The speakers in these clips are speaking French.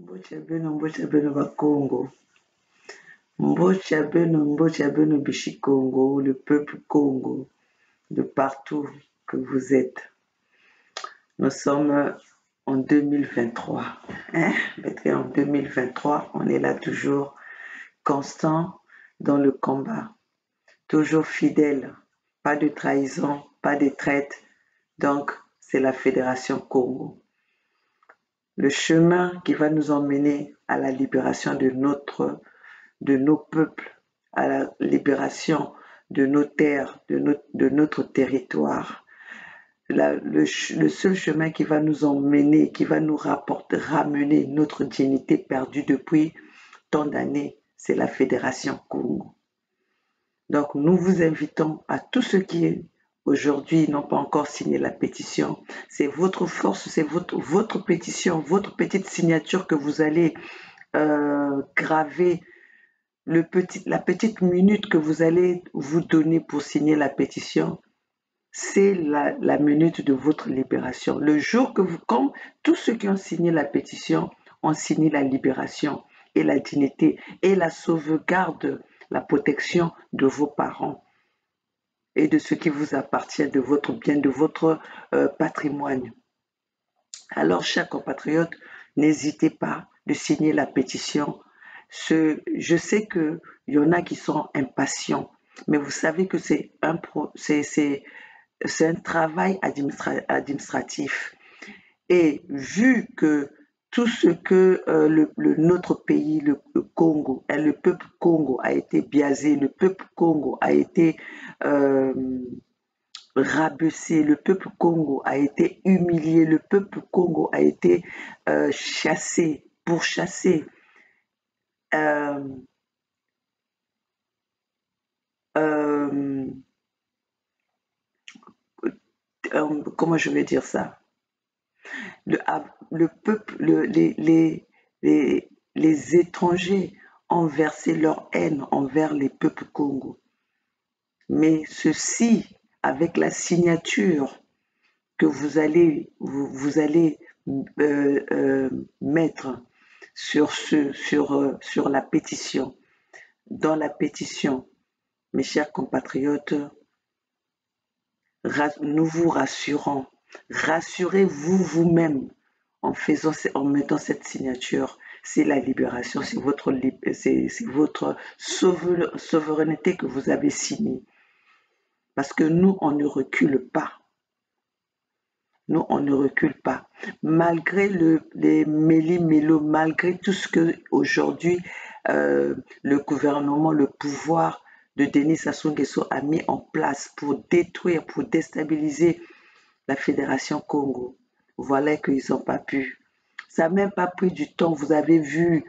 Mbocha beno ba Congo. Mbocha beno bichi Congo, le peuple Congo, de partout que vous êtes. Nous sommes en 2023. En 2023, on est là toujours constant dans le combat, toujours fidèle, pas de trahison, pas de traite. Donc, c'est la Fédération Congo. Le chemin qui va nous emmener à la libération de nos peuples, à la libération de nos terres, de notre territoire. Le seul chemin qui va nous emmener, qui va nous ramener notre dignité perdue depuis tant d'années, c'est la Fédération Congo. Donc nous vous invitons à tous ceux qui aujourd'hui n'ont pas encore signé la pétition. C'est votre force, c'est votre pétition, votre petite signature que vous allez graver, la petite minute que vous allez vous donner pour signer la pétition. C'est la minute de votre libération. Le jour que comme tous ceux qui ont signé la pétition ont signé la libération et la dignité et la sauvegarde, la protection de vos parents et de ce qui vous appartient, de votre bien, de votre patrimoine. Alors, chers compatriotes, n'hésitez pas de signer la pétition. Je sais qu'il y en a qui sont impatients, mais vous savez que c'est un travail administratif. Et vu que tout ce que notre pays, le Congo, le peuple Congo a été biaisé, le peuple Congo a été rabaissé, le peuple Congo a été humilié, le peuple Congo a été chassé, pourchassé. Comment je vais dire ça? Le peuple, les étrangers ont versé leur haine envers les peuples Congo. Mais ceci, avec la signature que vous allez mettre sur la pétition, dans la pétition, mes chers compatriotes, nous vous rassurons. Rassurez-vous vous-même en mettant cette signature. C'est la libération, c'est votre souveraineté que vous avez signée. Parce que nous, on ne recule pas. Nous, on ne recule pas. Malgré les méli-mélo, malgré tout ce que aujourd'hui le gouvernement, le pouvoir de Denis Sassou Nguesso a mis en place pour détruire, pour déstabiliser la Fédération Congo. Voilà qu'ils n'ont pas pu. Ça n'a même pas pris du temps. Vous avez vu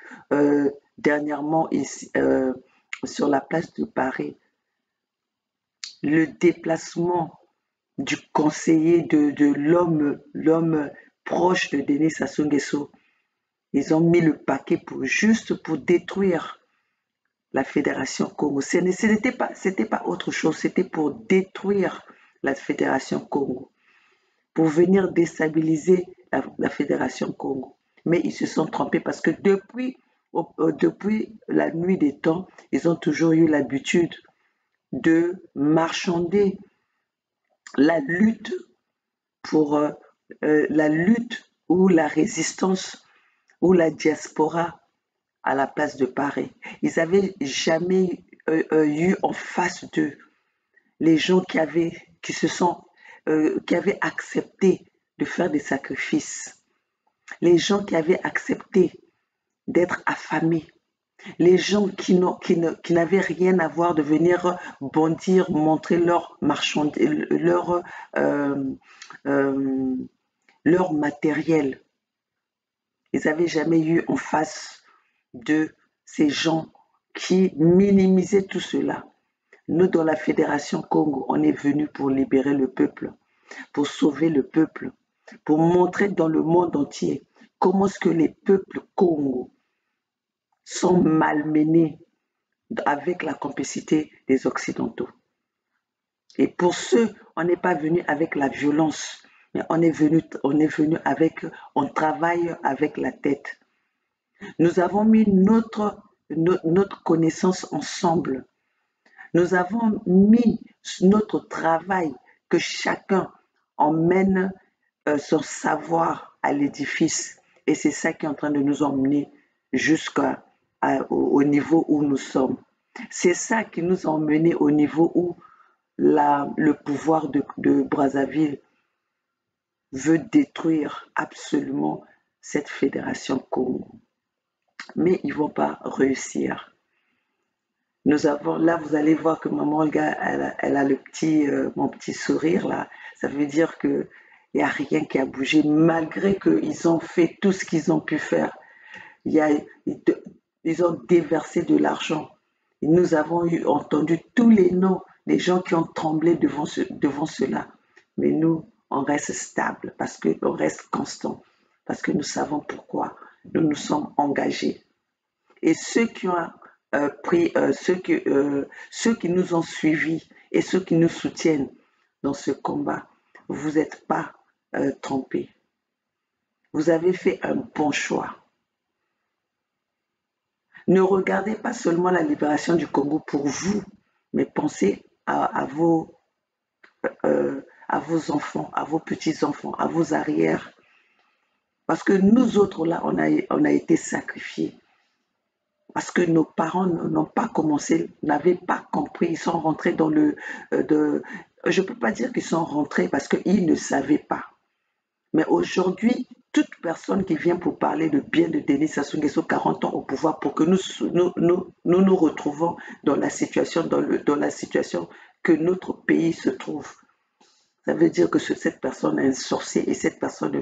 dernièrement ici, sur la place de Paris, le déplacement du conseiller de l'homme proche de Denis Sassou Nguesso. Ils ont mis le paquet juste pour détruire la Fédération Congo. Ce n'était pas autre chose, c'était pour détruire la Fédération Congo, pour venir déstabiliser la Fédération Congo. Mais ils se sont trompés parce que depuis la nuit des temps, ils ont toujours eu l'habitude de marchander la lutte pour la lutte ou la résistance ou la diaspora à la place de Paris. Ils n'avaient jamais eu en face d'eux les gens qui avaient accepté de faire des sacrifices, les gens qui avaient accepté d'être affamés, les gens qui n'avaient rien à voir de venir bondir, montrer leur marchandise, leur matériel. Ils n'avaient jamais eu en face de ces gens qui minimisaient tout cela. Nous, dans la Fédération Congo, on est venus pour libérer le peuple, pour sauver le peuple, pour montrer dans le monde entier comment est-ce que les peuples Congo sont malmenés avec la complicité des Occidentaux. Et pour ceux, on n'est pas venu avec la violence, mais on travaille avec la tête. Nous avons mis notre connaissance ensemble. Nous avons mis notre travail, que chacun emmène son savoir à l'édifice. Et c'est ça qui est en train de nous emmener jusqu'au niveau où nous sommes. C'est ça qui nous a emmenés au niveau où le pouvoir de Brazzaville veut détruire absolument cette fédération Congo. Mais ils ne vont pas réussir. Nous avons, là, vous allez voir que maman Olga, elle a mon petit sourire là. Ça veut dire que il n'y a rien qui a bougé, malgré qu'ils ont fait tout ce qu'ils ont pu faire. Il y a, ils ont déversé de l'argent. Nous avons entendu tous les noms des gens qui ont tremblé devant cela. Mais nous, on reste stable, parce qu'on reste constant, parce que nous savons pourquoi nous nous sommes engagés. Et ceux qui ont ceux qui nous ont suivis et ceux qui nous soutiennent dans ce combat, vous n'êtes pas trompés. Vous avez fait un bon choix. Ne regardez pas seulement la libération du Congo pour vous, mais pensez à vos enfants, à vos petits-enfants, à vos arrières. Parce que nous autres, là, on a été sacrifiés. Parce que nos parents n'ont pas commencé, n'avaient pas compris, ils sont rentrés dans je ne peux pas dire qu'ils sont rentrés parce qu'ils ne savaient pas. Mais aujourd'hui, toute personne qui vient pour parler de bien de Denis Sassou Nguesso, 40 ans au pouvoir, pour que nous retrouvons dans la situation, dans la situation que notre pays se trouve. Ça veut dire que cette personne est un sorcier et cette personne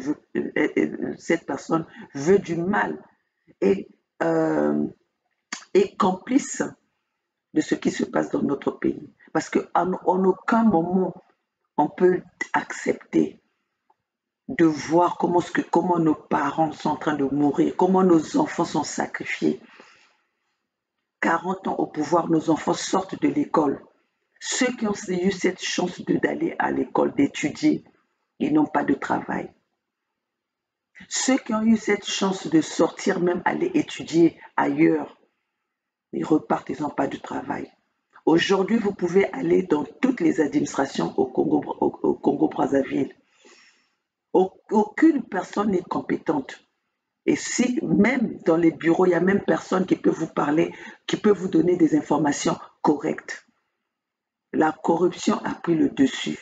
veut du mal et est complice de ce qui se passe dans notre pays. Parce qu'en aucun moment, on peut accepter de voir comment nos parents sont en train de mourir, comment nos enfants sont sacrifiés. 40 ans au pouvoir, nos enfants sortent de l'école. Ceux qui ont eu cette chance d'aller à l'école, d'étudier, ils n'ont pas de travail. Ceux qui ont eu cette chance de sortir, même aller étudier ailleurs, ils repartent, ils n'ont pas de travail. Aujourd'hui, vous pouvez aller dans toutes les administrations au Congo-Brazzaville. Aucune personne n'est compétente. Et si même dans les bureaux, il n'y a même personne qui peut vous parler, qui peut vous donner des informations correctes. La corruption a pris le dessus.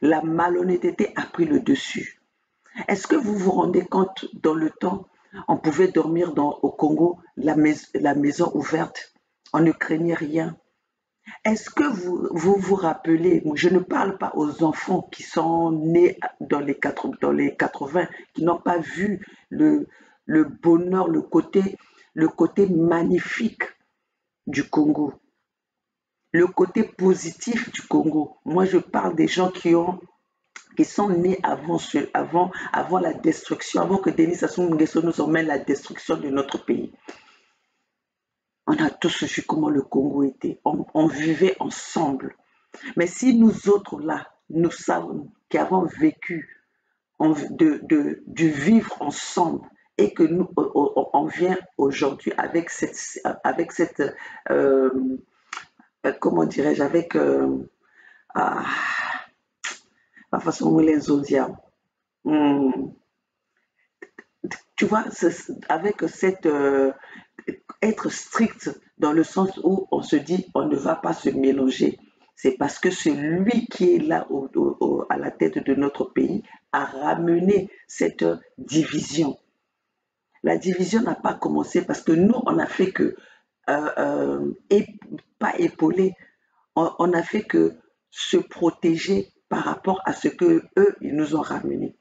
La malhonnêteté a pris le dessus. Est-ce que vous vous rendez compte, dans le temps, on pouvait dormir au Congo, la maison ouverte, on ne craignait rien. Est-ce que vous rappelez, je ne parle pas aux enfants qui sont nés dans les 80, qui n'ont pas vu le bonheur, le côté magnifique du Congo, le côté positif du Congo. Moi, je parle des gens qui sont nés avant la destruction, avant que Denis Sassou Nguesso nous emmène la destruction de notre pays. On a tous vu comment le Congo était. On vivait ensemble. Mais si nous autres là, nous savons qui avons vécu du vivre ensemble et que nous on vient aujourd'hui avec cette comment dirais-je, avec la façon où les zodiacs. Tu vois, avec cette être strict dans le sens où on se dit on ne va pas se mélanger. C'est parce que celui qui est là à la tête de notre pays a ramené cette division. La division n'a pas commencé parce que nous, on a fait que, pas épauler, on a fait que se protéger par rapport à ce que eux ils nous ont ramené.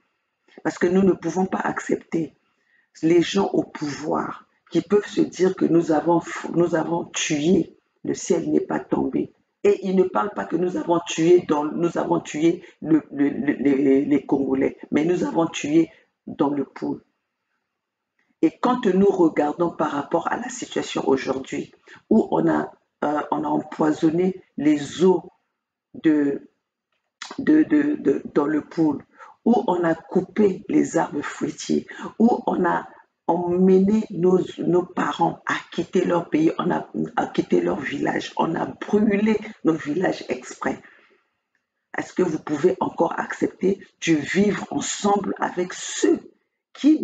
Parce que nous ne pouvons pas accepter les gens au pouvoir qui peuvent se dire que nous avons tué, le ciel n'est pas tombé. Et ils ne parlent pas que nous avons tué les Congolais, mais nous avons tué dans le pool. Et quand nous regardons par rapport à la situation aujourd'hui, où on a empoisonné les eaux dans le pool, où on a coupé les arbres fruitiers, où on a ont mené nos parents à quitter leur pays, à quitter leur village. On a brûlé nos villages exprès. Est-ce que vous pouvez encore accepter de vivre ensemble avec ceux qui,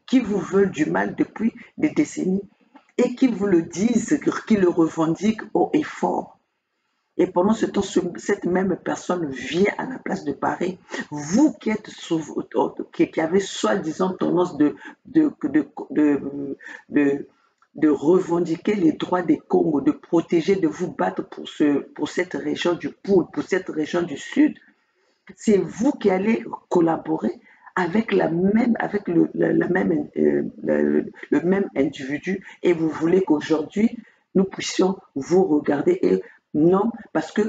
qui vous veulent du mal depuis des décennies et qui vous le disent, qui le revendiquent haut et fort? Et pendant ce temps, cette même personne vient à la place de Paris. Vous qui êtes qui avez soi-disant tendance de revendiquer les droits des Congos, de protéger, de vous battre pour cette région du Poul, pour cette région du Sud, c'est vous qui allez collaborer avec le même individu, et vous voulez qu'aujourd'hui, nous puissions vous regarder et non, parce que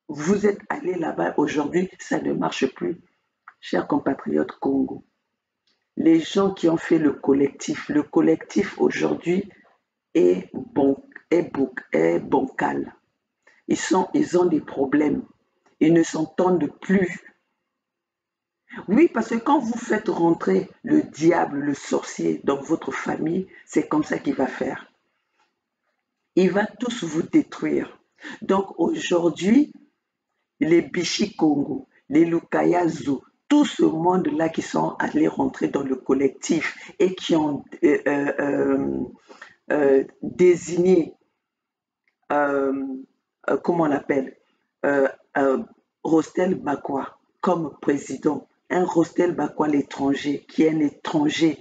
vous êtes allé là-bas aujourd'hui, ça ne marche plus. Chers compatriotes Congo, les gens qui ont fait le collectif aujourd'hui est bancal. Ils ont des problèmes. Ils ne s'entendent plus. Oui, parce que quand vous faites rentrer le diable, le sorcier dans votre famille, c'est comme ça qu'il va faire. Il va tous vous détruire. Donc aujourd'hui, les Bichi Congo, les Lukayazu, tout ce monde-là qui sont allés rentrer dans le collectif et qui ont désigné, comment on appelle, Rostel Bakwa comme président. Un Rostel Bakwa, l'étranger, qui est un étranger,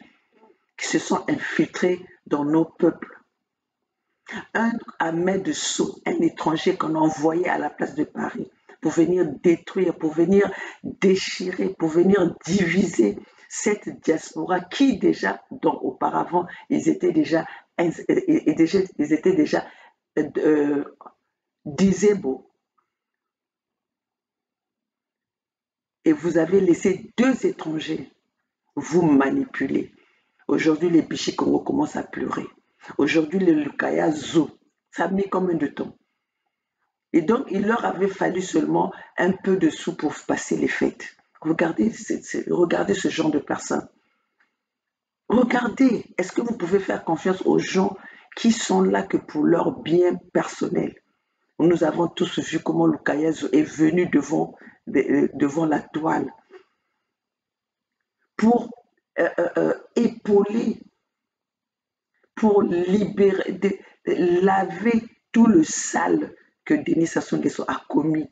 qui se sont infiltrés dans nos peuples. Un Ahmed Sow, un étranger qu'on a envoyé à la place de Paris pour venir détruire, pour venir déchirer, pour venir diviser cette diaspora qui déjà, donc auparavant, ils étaient déjà disabled. Et vous avez laissé 2 étrangers vous manipuler. Aujourd'hui, les Bichi Congo commencent à pleurer. Aujourd'hui, le Lukaya Zou, ça a mis combien de temps? Et donc, il leur avait fallu seulement un peu de sous pour passer les fêtes. Regardez ce genre de personnes. Regardez, est-ce que vous pouvez faire confiance aux gens qui sont là que pour leur bien personnel? Nous avons tous vu comment Lukaya Zou est venu devant la toile pour épauler, pour libérer, laver tout le sale que Denis Sassou Nguesso a commis.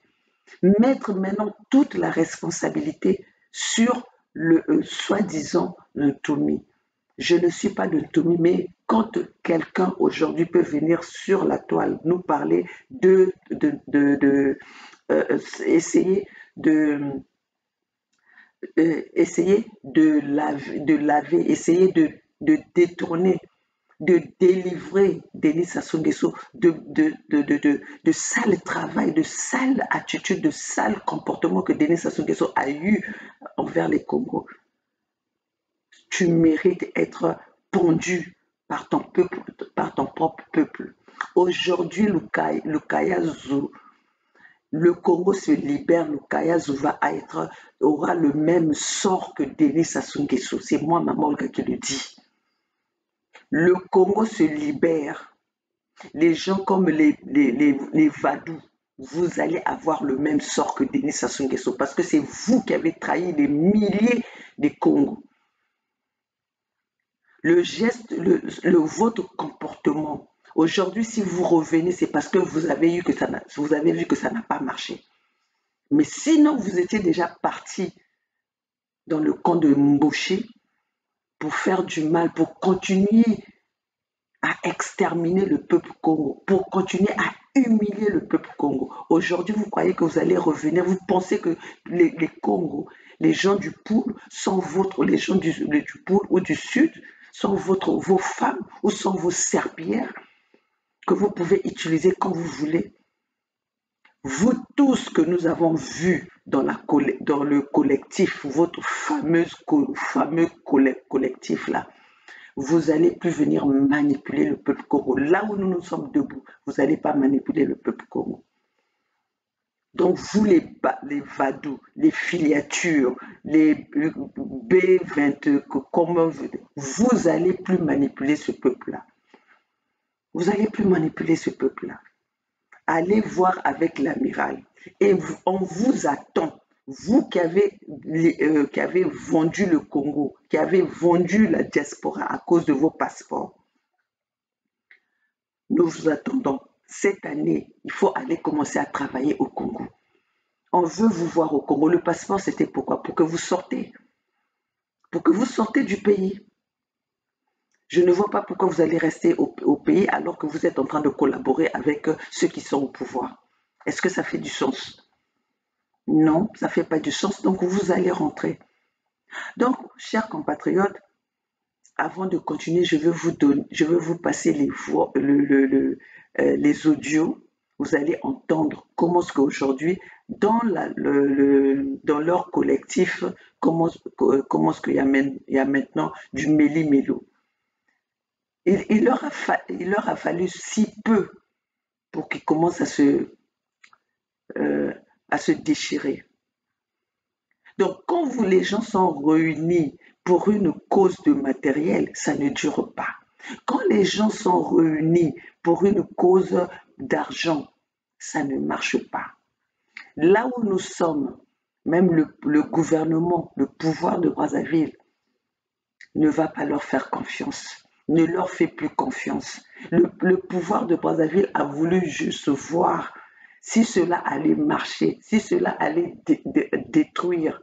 Mettre maintenant toute la responsabilité sur le soi-disant Ntoumi. Je ne suis pas de Ntoumi, mais quand quelqu'un aujourd'hui peut venir sur la toile nous parler essayer de laver, essayer de détourner, de délivrer Denis Sassou Nguesso de sale travail, de sale attitude, de sale comportement que Denis Sassou Nguesso a eu envers les Congos. Tu mérites d'être pendu par ton peuple, par ton propre peuple. Aujourd'hui, Lukaya Zou, le Congo se libère, Lukaya Zou aura le même sort que Denis Sassou Nguesso. C'est moi, Maman Olga, qui le dit. Le Congo se libère. Les gens comme les Vadou, vous allez avoir le même sort que Denis Sassou Nguesso parce que c'est vous qui avez trahi des milliers de Congos. Le geste, votre comportement. Aujourd'hui, si vous revenez, c'est parce que vous avez vu que ça n'a pas marché. Mais sinon, vous étiez déjà parti dans le camp de Mbouché pour faire du mal, pour continuer à exterminer le peuple Congo, pour continuer à humilier le peuple Congo. Aujourd'hui, vous croyez que vous allez revenir, vous pensez que les Congos, les gens du Poul sont les gens du Poul ou du Sud sont vos femmes ou sont vos serpillères que vous pouvez utiliser quand vous voulez. Vous tous que nous avons vus dans le collectif, votre fameux collectif là, vous n'allez plus venir manipuler le peuple Congo. Là où nous sommes debout, vous n'allez pas manipuler le peuple Congo. Donc vous les Vadou, les filiatures, les B20, comment vous allez plus manipuler ce peuple-là. Vous n'allez plus manipuler ce peuple-là. Allez voir avec l'amiral. Et on vous attend. Vous qui avez vendu le Congo, qui avez vendu la diaspora à cause de vos passeports, nous vous attendons. Cette année, il faut aller commencer à travailler au Congo. On veut vous voir au Congo. Le passeport, c'était pourquoi? Pour que vous sortez. Pour que vous sortez du pays. Je ne vois pas pourquoi vous allez rester au pays alors que vous êtes en train de collaborer avec ceux qui sont au pouvoir. Est-ce que ça fait du sens? Non, ça ne fait pas du sens, donc vous allez rentrer. Donc, chers compatriotes, avant de continuer, je vais vous passer les audios. Vous allez entendre comment est-ce qu'aujourd'hui, dans leur collectif, comment est-ce qu'il y a maintenant du méli-mélo. Il leur a fallu si peu pour qu'ils commencent à se déchirer. Donc, quand les gens sont réunis pour une cause de matériel, ça ne dure pas. Quand les gens sont réunis pour une cause d'argent, ça ne marche pas. Là où nous sommes, même le gouvernement, le pouvoir de Brazzaville ne va pas leur faire confiance, ne leur fait plus confiance. Le pouvoir de Brazzaville a voulu juste voir si cela allait marcher, si cela allait détruire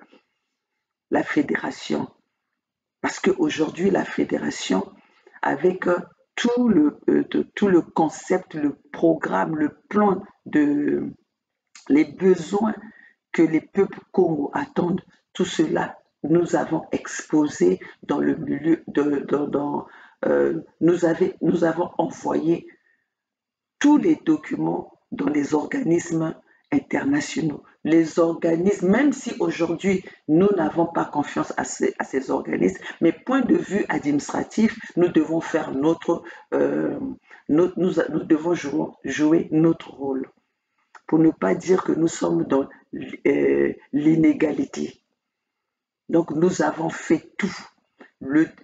la fédération. Parce qu'aujourd'hui, la fédération, avec tout le concept, le programme, le plan, les besoins que les peuples Congo attendent, tout cela, nous avons exposé dans le milieu, nous avons envoyé tous les documents dans les organismes internationaux. Les organismes, même si aujourd'hui nous n'avons pas confiance à ces organismes, mais point de vue administratif, nous devons faire nous devons jouer notre rôle. Pour ne pas dire que nous sommes dans l'inégalité. Donc nous avons fait tout.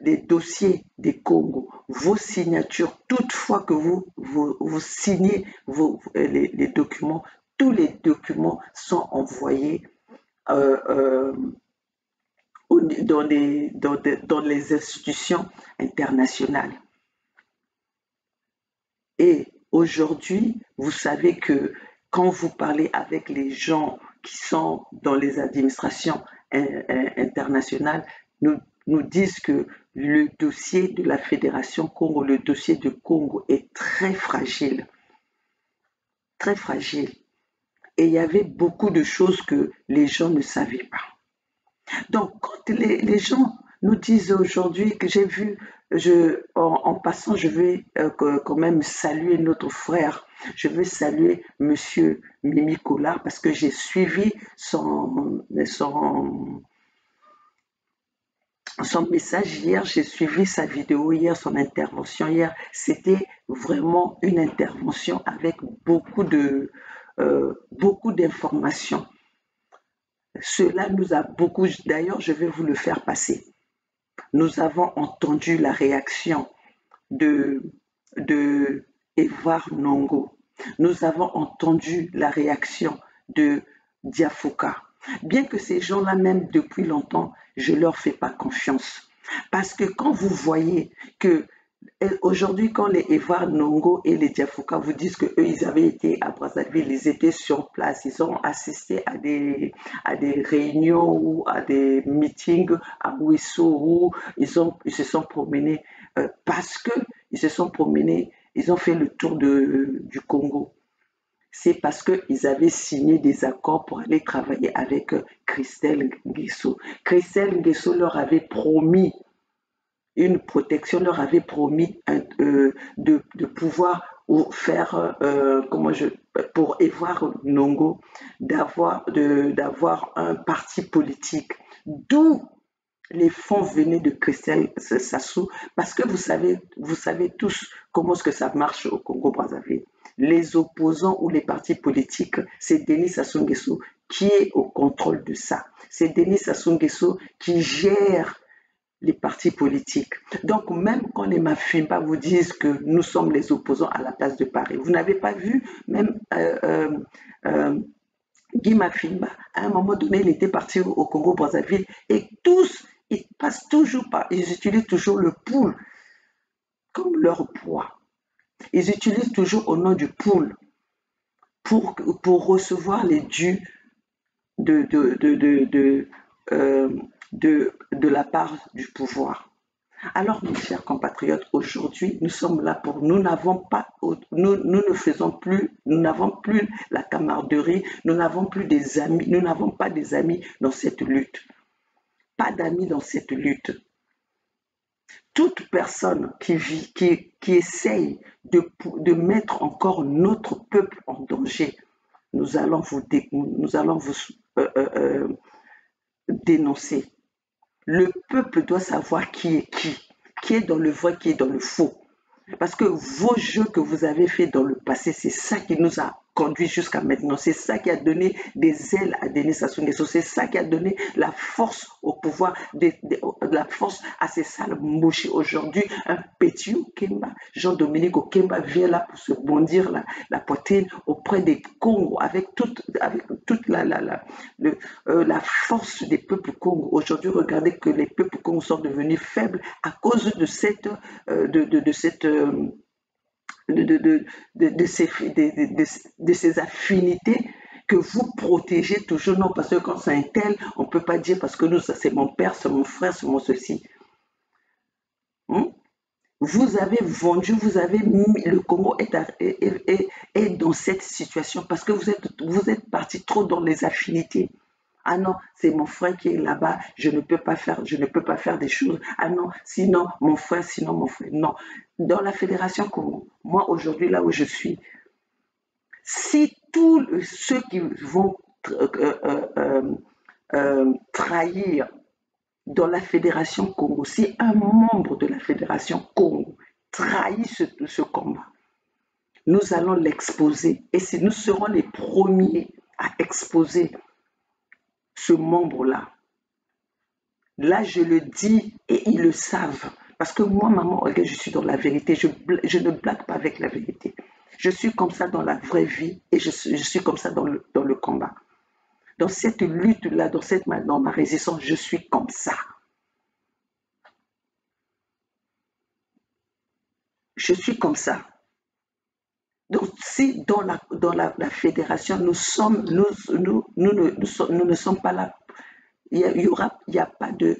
Les dossiers des Congo, vos signatures, toutefois que vous signez les documents, tous les documents sont envoyés dans les institutions internationales. Et aujourd'hui, vous savez que quand vous parlez avec les gens qui sont dans les administrations internationales, nous disent que le dossier de la Fédération Congo, le dossier de Congo est très fragile. Très fragile. Et il y avait beaucoup de choses que les gens ne savaient pas. Donc, quand les gens nous disent aujourd'hui que j'ai vu, en passant, je vais quand même saluer notre frère. Je veux saluer Monsieur Mimi Collard parce que j'ai suivi son message hier, j'ai suivi sa vidéo hier, son intervention hier. C'était vraiment une intervention avec beaucoup d'informations. Cela nous a beaucoup, d'ailleurs je vais vous le faire passer. Nous avons entendu la réaction de Édouard Nongo. Nous avons entendu la réaction de Diafoka. Bien que ces gens-là, même depuis longtemps, je ne leur fais pas confiance. Parce que quand vous voyez que aujourd'hui, quand les Édouard Nongo et les Diafoka vous disent qu'eux, ils avaient été à Brazzaville, ils étaient sur place, ils ont assisté à des réunions ou à des meetings à Bouissou où ils se sont promenés parce qu'ils se sont promenés, ils ont fait le tour du Congo. C'est parce qu'ils avaient signé des accords pour aller travailler avec Christelle Nguesso. Christelle Nguesso leur avait promis une protection, leur avait promis de pouvoir faire, pour Édouard Nongo, d'avoir un parti politique. D'où les fonds venaient de Christelle Sassou, parce que vous savez tous comment est-ce que ça marche au Congo-Brazzaville. Les opposants ou les partis politiques, c'est Denis Sassou Nguesso qui est au contrôle de ça. C'est Denis Sassou Nguesso qui gère les partis politiques. Donc, même quand les Mafimba vous disent que nous sommes les opposants à la place de Paris, vous n'avez pas vu même Guy Mafimba, à un moment donné, il était parti au Congo-Brazzaville et tous, ils passent toujours par, ils utilisent toujours le poule comme leur poids. Ils utilisent toujours au nom du poule pour recevoir les dus de, de, de, de, de, de la part du pouvoir. Alors, mes chers compatriotes, aujourd'hui, nous sommes là pour, nous n'avons pas, nous ne faisons plus, nous n'avons plus la camaraderie, nous n'avons plus des amis, nous n'avons pas des amis dans cette lutte. Pas d'amis dans cette lutte. Toute personne qui essaye de mettre encore notre peuple en danger, nous allons vous dénoncer. Le peuple doit savoir qui est dans le vrai, qui est dans le faux. Parce que vos jeux que vous avez faits dans le passé, c'est ça qui nous a conduit jusqu'à maintenant. C'est ça qui a donné des ailes à Denis Sassou Nguesso. C'est ça qui a donné la force au pouvoir, la force à ces salles mouchées. Aujourd'hui, un petit Okemba, Jean-Dominique Okemba vient là pour se bondir la poitrine auprès des Congos avec toute la force des peuples Congo. Aujourd'hui, regardez que les peuples Congo sont devenus faibles à cause de cette de ces affinités que vous protégez toujours. Non, parce que quand c'est un tel, on ne peut pas dire parce que nous, c'est mon père, c'est mon frère, c'est mon ceci. Vous avez vendu, vous avez mis, le Congo est dans cette situation parce que vous êtes parti trop dans les affinités. Ah non, c'est mon frère qui est là-bas, je ne peux pas faire des choses. Ah non, sinon mon frère, Non. Dans la Fédération Congo, moi aujourd'hui, là où je suis, si tous ceux qui vont trahir dans la Fédération Congo, si un membre de la Fédération Congo trahit ce combat, nous allons l'exposer et nous serons les premiers à exposer ce membre-là. Là, je le dis et ils le savent. Parce que moi, maman, regarde, je suis dans la vérité. Je ne blague pas avec la vérité. Je suis comme ça dans la vraie vie et je suis comme ça dans le combat. Dans cette lutte-là, dans ma résistance, je suis comme ça. Je suis comme ça. Donc, si dans la fédération, nous ne sommes pas là, il n'y a pas des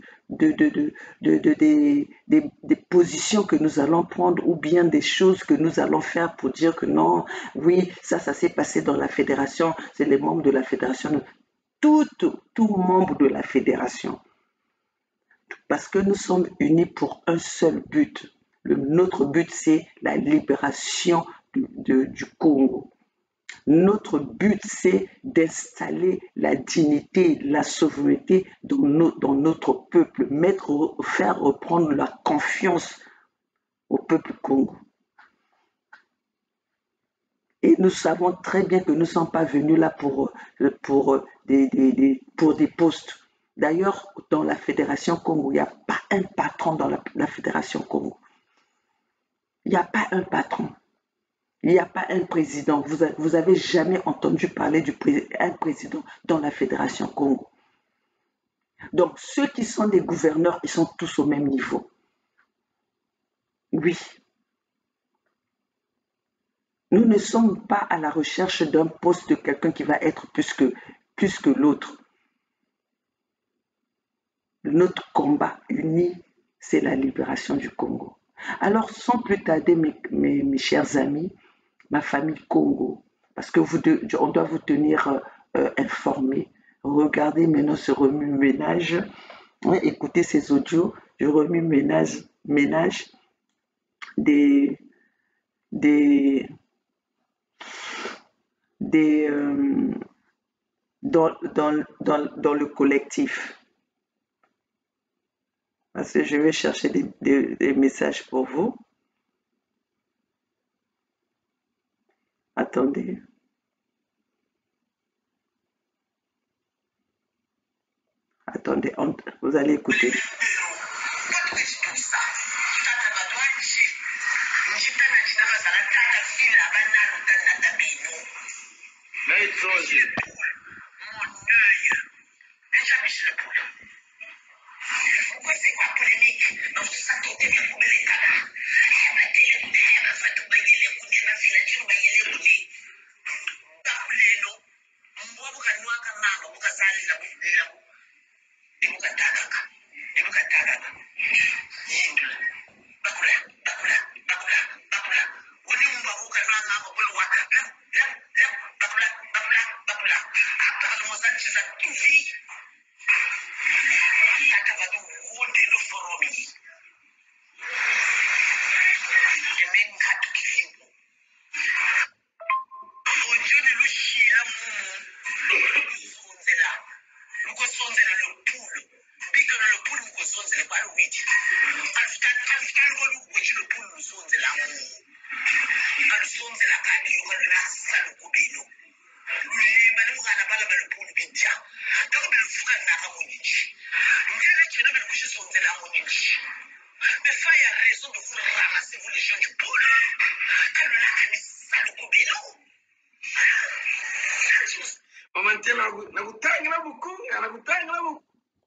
positions que nous allons prendre ou bien des choses que nous allons faire pour dire que non, oui, ça s'est passé dans la fédération, c'est les membres de la fédération. Tout membre de la fédération. Parce que nous sommes unis pour un seul but. Notre but, c'est la libération du Congo. Notre but, c'est d'installer la dignité, la souveraineté dans notre peuple, faire reprendre la confiance au peuple Congo. Et nous savons très bien que nous ne sommes pas venus là pour des postes. D'ailleurs, dans la Fédération Congo, il n'y a pas un patron dans la Fédération Congo. Il n'y a pas un patron. Il n'y a pas un président. Vous avez jamais entendu parler d'un président dans la Fédération Congo. Donc, ceux qui sont des gouverneurs, ils sont tous au même niveau. Oui. Nous ne sommes pas à la recherche d'un poste de quelqu'un qui va être plus que l'autre. Notre combat uni, c'est la libération du Congo. Alors, sans plus tarder, mes chers amis, ma famille Congo, parce que on doit vous tenir informés. Regardez maintenant ce remue-ménage, écoutez ces audios du remue-ménage des dans le collectif. Parce que je vais chercher des messages pour vous. Attendez. Attendez, vous allez écouter. Pourquoi c'est quoi polémique? Dans tout ça, tout est bien pour les cagas.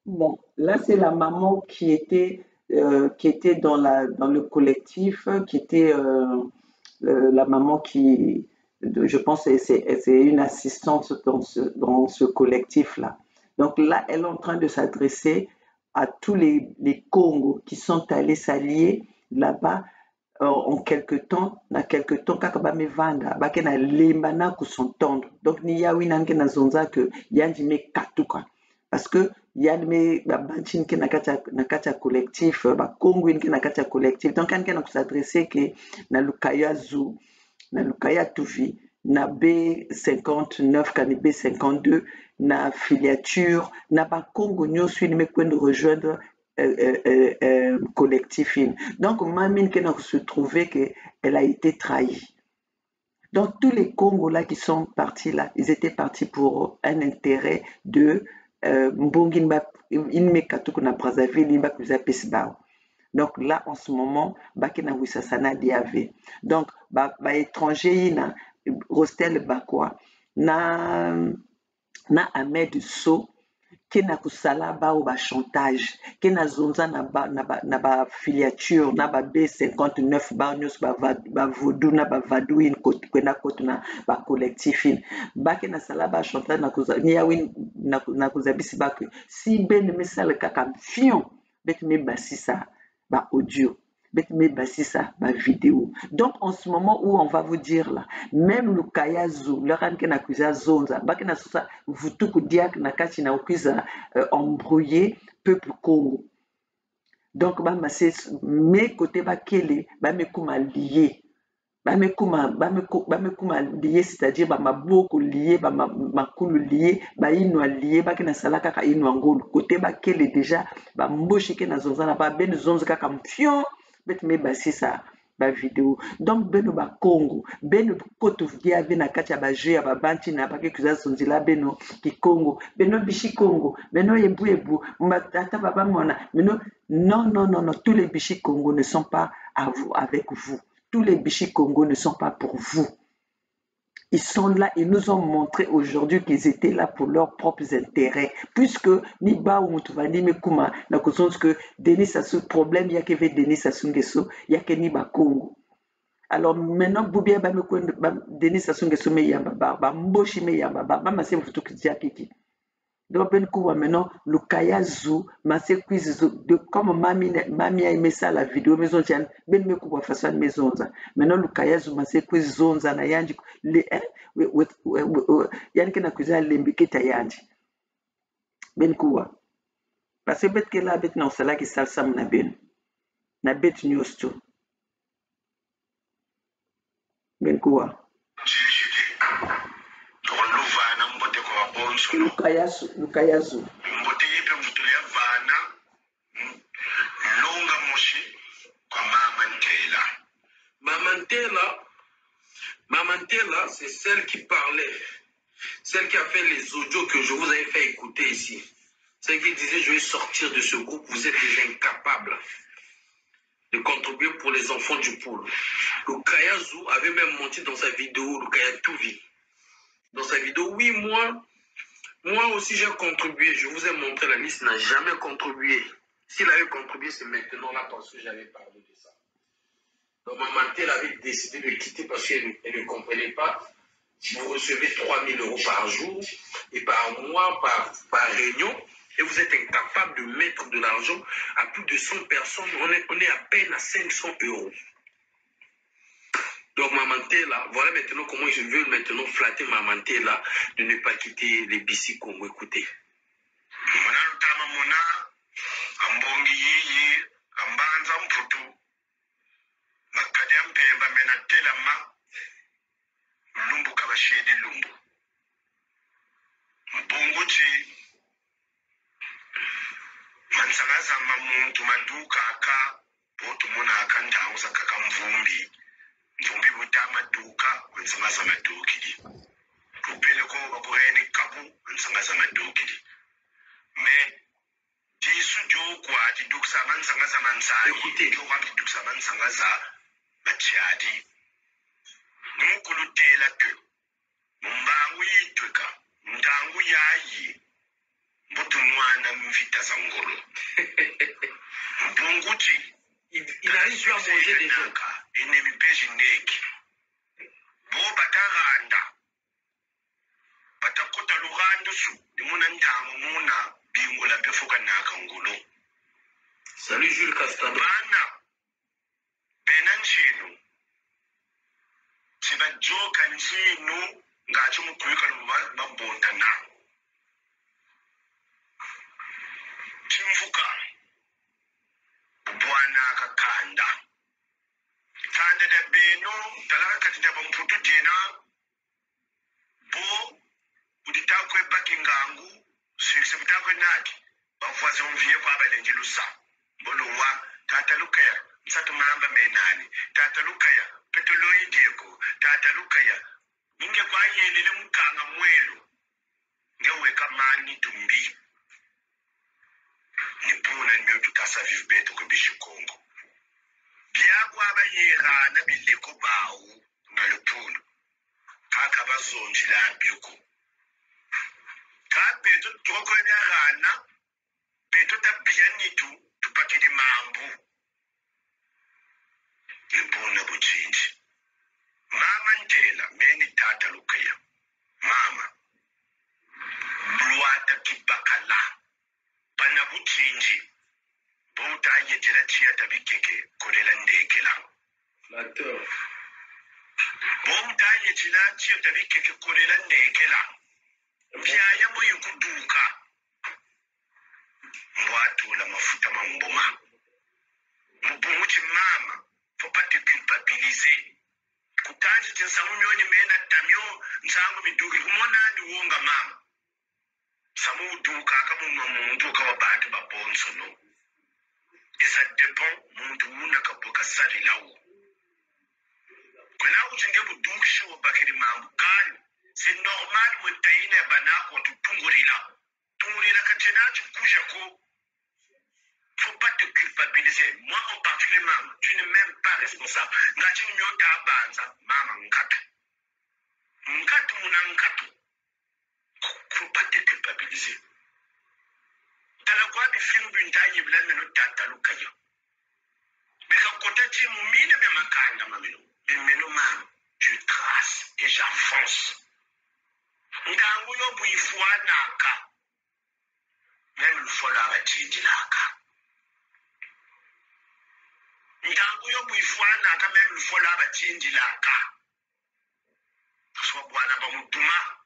Bon, là c'est la maman qui était dans le collectif, qui était la maman je pense, c'est une assistante dans ce collectif-là. Donc là, elle est en train de s'adresser à tous les Congos qui sont allés s'allier là-bas en quelque temps kaka bamevanda bake na lemba na kusontondo donc ni yawi nange na zonza que yandi me katuka parce que yandi me babanchi nke na kati ya collectif bakongo nke na kati ya collectif donc anke na kusadresse ke na lukaya zu na lukaya tuvi na B59 kani B52 na filiature na bakongo nyonso ini mekwenda rejoindre collectif. Donc, Mamine qui se trouvait qu'elle a été trahie. Donc, tous les Congolais qui sont partis là, ils étaient partis pour un intérêt de Mbongimba, Inmekatukuna Brazzaville, donc là, en ce moment, Bakena Wissasana Diave. Donc, étranger, Rostel Bakwa, na Ahmed So, qui na kusala ba ou ba chantage qui na zonza na ba filiature na ba B59 ba nyos ba vodou na ba vadou in kwenda kote na ba collectif in ba qui na sala ba chantage na kuza ni yawi na kuzabisi ba que si ben mesala kaka fion bet me basisa ba audio bet me basisa ba vidéo. Donc en ce moment où on va vous dire là, même le Kayazu, le ranke na kuza zonza, ba na sosa vutuku diak na kati na kuza embrouiller peuple Congo. Donc ba masse mes côtés ba kele ba me kuma lié. Ba me kuma lié, c'est-à-dire ba maboko lié, ba makulu lié, ba inwa lié, ba na salaka ka inwa ngolo. Côté ba kele déjà ba mboshi ke na zonza na ba ben zonza ka kampion. Bet me basi ça ba vidéo donc beno ba Congo beno koto diave na kati ya ba jeu ya ba banti na ba ke kuza sonzila beno ki Congo beno bishi Congo beno ebu tata baba mona beno non tous les bishi Congo ne sont pas avec vous, tous les bishi Congo ne sont pas pour vous. Ils sont là, ils nous ont montré aujourd'hui qu'ils étaient là pour leurs propres intérêts. Puisque Niba ou Moutouva, ni Mekuma, na conscience que Denis Sassou, problème, il y a que Denis Sassou Nguesso, il y a que Niba Congo. Alors maintenant, Boubia Denis Sassou Nguesso, mais Yamba, Mboshi, mais Yamba, Massé Moutou Kiki. Donc, maintenant, le Kayazu, Massé Quiz, comme Mamie a aimé ça, la vidéo, maison, ben me coupe façon maison. Maintenant, le Kayazu, Massé Quiz, Zonza, na Yanji, Yanki na Kuza, Lembiketa Yanji. Ben Kuwa. Parce que bet que là, bet na osala qui salsam na ben. Na bet news too. Ben Kuwa. Lukayazu. Mbote yepe mtulia vana longa moshi kwa Maman Ntela, c'est celle qui parlait, celle qui a fait les audios que je vous avais fait écouter ici. Celle qui disait je vais sortir de ce groupe, vous êtes des incapables. de contribuer pour les enfants du pôle. Le Kayazou avait même monté dans sa vidéo, le Kayatouvi. Dans sa vidéo, oui, moi aussi j'ai contribué. Je vous ai montré la liste, n'a jamais contribué. S'il avait contribué, c'est maintenant là parce que j'avais parlé de ça. Donc maman elle avait décidé de quitter parce qu'elle ne comprenait pas. Si vous recevez 3 000 € par jour et par mois, par réunion, et vous êtes incapable de mettre de l'argent à plus de 100 personnes, on est à peine à 500 €. Donc Mamanté là, voilà maintenant comment je veux maintenant flatter Mamanté là de ne pas quitter les BC Congo. Écoutez. Mansangaza mamuntu maduka aka botu muna akanta auza kaka mvumbi butama duka mansangaza madukidi kupele ko bakurene kabu mansangaza madukidi me disu jokwa diduksa mansangaza mansai jo wampi duksa mansangaza machiadi nukulutela ke mumbangu yitweka ndangu yayi mbutu mwana mvita za ngolo mbunguti il arrive plus à manger des gens. Ennemi peji ndeki bo bataranda batakota lugando su dimuna ndangu muna bingo la pefoka naka ngolo. Salut Jules Castano. Bana benanchino siba joka nchino ngacho mukuyika mabonda na chimfuka bwana kakanda kanda da beno talaka katinda bamputu jena bo uditakwe bakingangu sikse bitakwe naki bafuaze umviye kwa balenjelusa bolwa tata lukaya nsatu mamba menani tata lukaya petoloyi dieko tata lukaya ninge kwa yelele mukanga mwelo ngewe kamani tumbi nibuna nimeutu kasa vivbeto kwa bishi Kongo biagu abayera na bileko bawu na lupuno kaka bazonji la bioko ka beto toko ya rana beto tabianitu tupakidi mambu nibuna buchinji mama Ntela meni tata lukaya mama luata kibakala bana buchinji bouta yejela chia tabikeke kolela ndekela L'acteur. bouta yejela chia tabikeke kolela ndekela byaya mo yukuduka mwatu la mafuta mamboma mbunguchi mama faut pas te culpabiliser kutanji tinsamu myoni mena tamyo nsangu miduki kumona ndi wonga mama samu duka kama muntu kama bantu babonso no. Et ça dépend muntu muna kaboka sali lawo kuna uchenge budukshi wabakiri mambu kani c'est normal mutaine banako tungurila kachenacho kusha ko. Faut pas te culpabiliser. Moi en particulier maman, tu n'es même pas responsable. Ngachi nyota abanza mama ngatu muna ngatu. Faut pas te culpabiliser. Tala kwa bi film bintayi bilane no tata lukaya. Beka kota chi mumine me makanda mamino. Meno mam, je trace et j'avance. Ndangu yo buifuana ka. Même le fola ba tindilaka. Ndangu yo buifuana ka même le fola ba tindilaka. Kaswa bwana ba mutuma.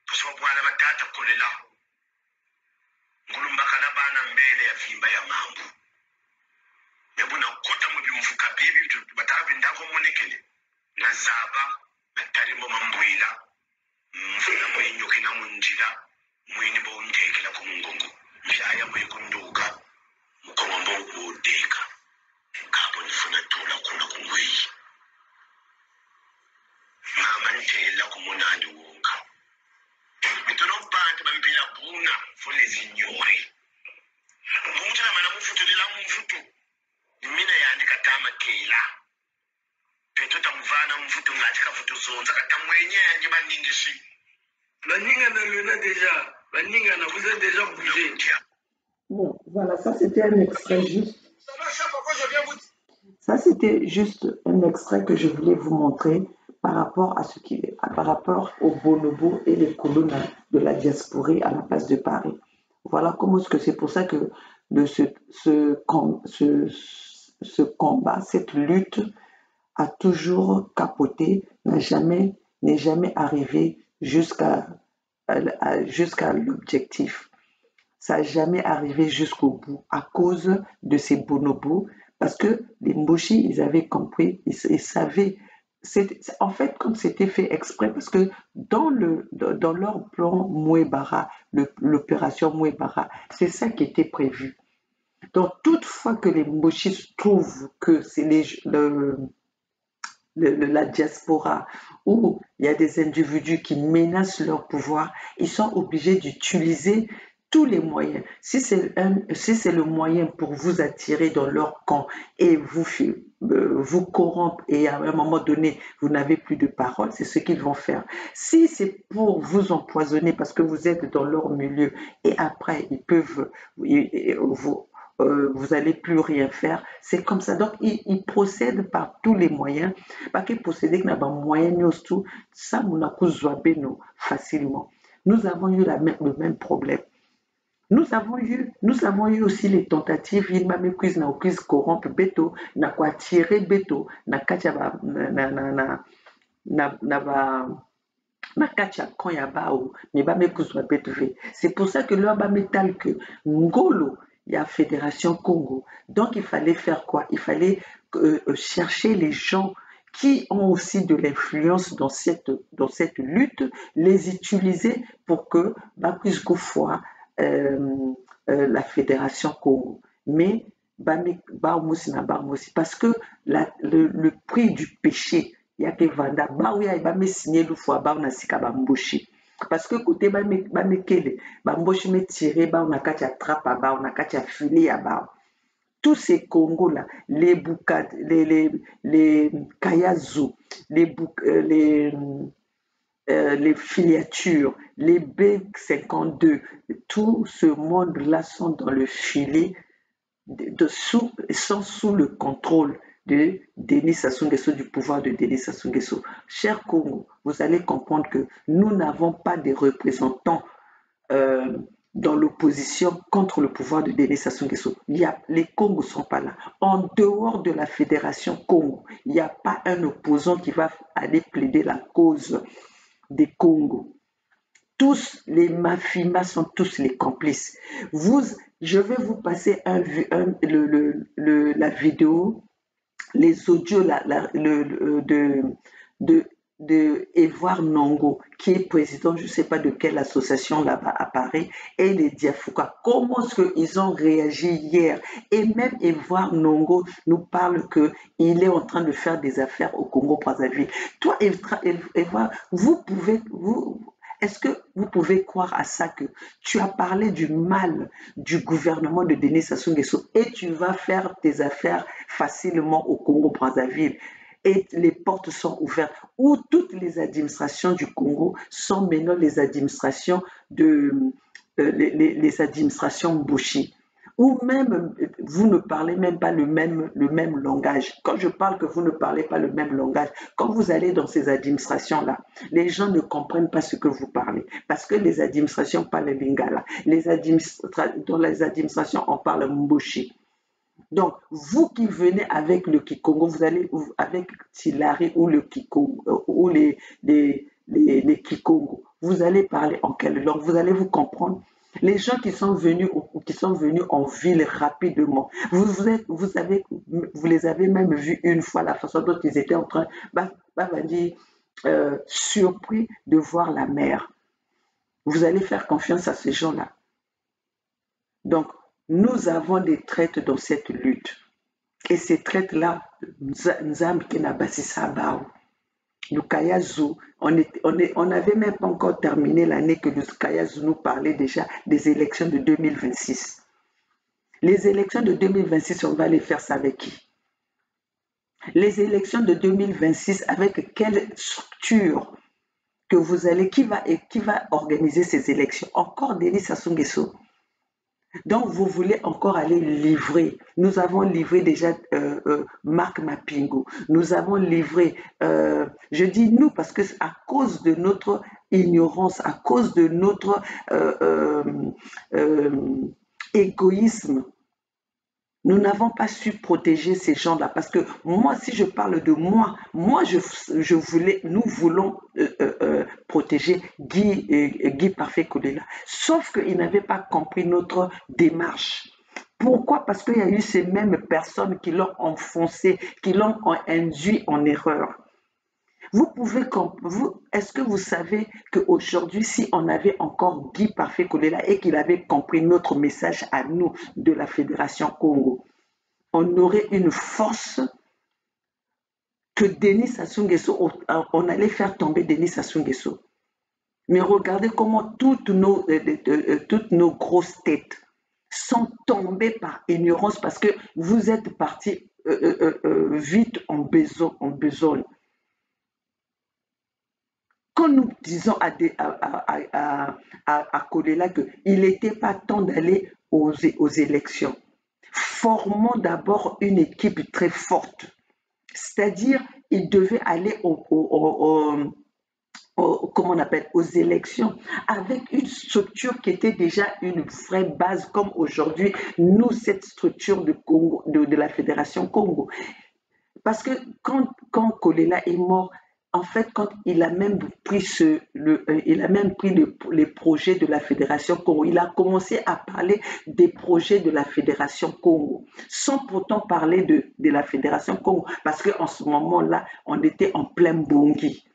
Kaswa bwana batata kolela. Ngulumbakala bana mbele ya vimba ya mambu. Nebuna kota mubi mfuka bibi batavi ndako monekele. Na zaba batarimo mambuila. Mfuna mwenyoki na munjila. Mwini bo untekela kumungongo. Mshaya mwekunduka. Mkomombo udeka. Kabo nifuna tola kuna kungwei. Mama Ntela kumonandi wonka. Mitono bantu bampila buna faut les ignorer. Mumutu na mana mufutu lela mufutu. Mina yani katama keila. Peto tamvana mvuto ngachika vuto zonza katamwenye yanji baningisi. Baninga na Luna déjà. Baninga na vous êtes déjà bougé. Bon, voilà, ça c'était un extrait juste. Ça c'était juste un extrait que je voulais vous montrer par rapport à par rapport aux bonobos et les colonnes de la diaspora à la place de Paris. Voilà comment est-ce que c'est pour ça que ce combat, cette lutte a toujours capoté, n'est jamais arrivé jusqu'à l'objectif. Ça n'a jamais arrivé jusqu'au bout à cause de ces bonobos, parce que les Mboshi, ils avaient compris, ils savaient. En fait, comme c'était fait exprès, parce que dans leur plan Mouébara, l'opération Mouébara, c'est ça qui était prévu. Donc, toutefois que les Mboshi trouvent que c'est la diaspora, où il y a des individus qui menacent leur pouvoir, ils sont obligés d'utiliser tous les moyens. Si c'est le moyen pour vous attirer dans leur camp et vous corrompre et à un moment donné, vous n'avez plus de parole, c'est ce qu'ils vont faire. Si c'est pour vous empoisonner parce que vous êtes dans leur milieu et après, ils peuvent vous n'allez plus rien faire. C'est comme ça. Donc, ils procèdent par tous les moyens. Parce qu'ils procèdent avec des moyens, ça, nous facilement. Nous avons eu le même problème. Nous avons eu aussi les tentatives, il m'a mis quiz na quiz corrompre beto, na quoi tirer beto, na kacha na kacha quand ya bao, mais ba me quiz beto. C'est pour ça que leur ba métal que Ngolo, il y a Fédération Congo. Donc il fallait faire quoi? Il fallait chercher les gens qui ont aussi de l'influence dans cette lutte, les utiliser pour que bah, puisse fois la Fédération Congo. Mais parce que le prix du péché, il y a que Vanda, signé le fois, parce que côté bamekele, bamboshi me tiré, on a kacha trappe, on a kacha filet à bas. Tous ces Congos là, les Boukad, les Kayazu, les filiatures, les B52, tout ce monde-là sont dans le filet, sont sous le contrôle de Denis Sassou Nguesso, du pouvoir de Denis Sassou Nguesso. Cher Congo, vous allez comprendre que nous n'avons pas de représentants dans l'opposition contre le pouvoir de Denis Sassou Nguesso. Les Congos ne sont pas là. En dehors de la Fédération Congo, il n'y a pas un opposant qui va aller plaider la cause des Congos. Tous les mafimas sont tous les complices. Je vais vous passer la vidéo, les audios de Édouard Nongo, qui est président, je ne sais pas de quelle association là-bas à Paris, et les Diafouka. Comment est-ce qu'ils ont réagi hier? Et même Édouard Nongo nous parle qu'il est en train de faire des affaires au Congo-Brazzaville. Toi, Édouard, est-ce que vous pouvez croire à ça, que tu as parlé du mal du gouvernement de Denis Sassou Nguesso et tu vas faire tes affaires facilement au Congo-Brazzaville et les portes sont ouvertes, où toutes les administrations du Congo sont maintenant les administrations les administrations Mboshi, ou même vous ne parlez même pas le même langage. Quand je parle que vous ne parlez pas le même langage, quand vous allez dans ces administrations-là, les gens ne comprennent pas ce que vous parlez, parce que les administrations parlent lingala, dans les administrations on parle Mboshi. Donc, vous qui venez avec le Kikongo, vous allez avec Tilari ou le Kikongo, ou les Kikongo, vous allez parler en quelle langue? Vous allez vous comprendre. Les gens qui sont venus en ville rapidement, vous les avez même vus une fois, la façon dont ils étaient en train, surpris de voir la mer. Vous allez faire confiance à ces gens-là. Donc, nous avons des traites dans cette lutte. Et ces traites-là, Nzambi Kenabasi Sabao, le Kayazu, on n'avait même pas encore terminé l'année que le Kayazu nous parlait déjà des élections de 2026. Les élections de 2026, on va les faire ça avec qui? Les élections de 2026, avec quelle structure que vous allez, qui va organiser ces élections? Encore Denis Sassou Nguesso. Donc, vous voulez encore aller livrer. Nous avons livré déjà Marc Mapingo. Nous avons livré, je dis nous parce que à cause de notre ignorance, à cause de notre égoïsme, nous n'avons pas su protéger ces gens-là. Parce que moi, si je parle de moi, nous voulons protéger Guy Parfait Kolela. Sauf qu'ils n'avaient pas compris notre démarche. Pourquoi? Parce qu'il y a eu ces mêmes personnes qui l'ont enfoncé, qui l'ont induit en erreur. Est-ce que vous savez qu'aujourd'hui, si on avait encore Guy Parfait Kolela et qu'il avait compris notre message à nous de la Fédération Congo, on aurait une force que Denis Sassou Nguesso, on allait faire tomber Denis Sassou Nguesso. Mais regardez comment toutes nos grosses têtes sont tombées par ignorance parce que vous êtes partis vite en besogne. Quand nous disons à Kolela qu'il n'était pas temps d'aller aux élections, formons d'abord une équipe très forte. C'est-à-dire, il devait aller aux élections avec une structure qui était déjà une vraie base, comme aujourd'hui, nous, cette structure de la Fédération Congo. Parce que quand Kolela est mort, en fait, quand il a même pris les projets de la Fédération Congo, il a commencé à parler des projets de la Fédération Congo, sans pourtant parler de la Fédération Congo, parce qu'en ce moment-là, on était en plein Bongi.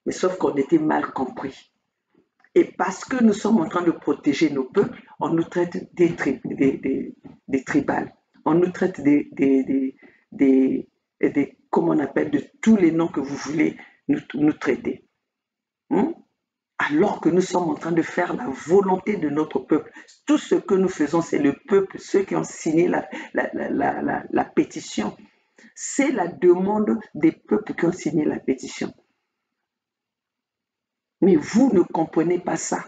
Mais sauf qu'on était mal compris. Et parce que nous sommes en train de protéger nos peuples, on nous traite des tribales, on nous traite comme on appelle, de tous les noms que vous voulez nous traiter. Alors que nous sommes en train de faire la volonté de notre peuple. Tout ce que nous faisons, c'est le peuple, ceux qui ont signé la pétition. C'est la demande des peuples qui ont signé la pétition. Mais vous ne comprenez pas ça.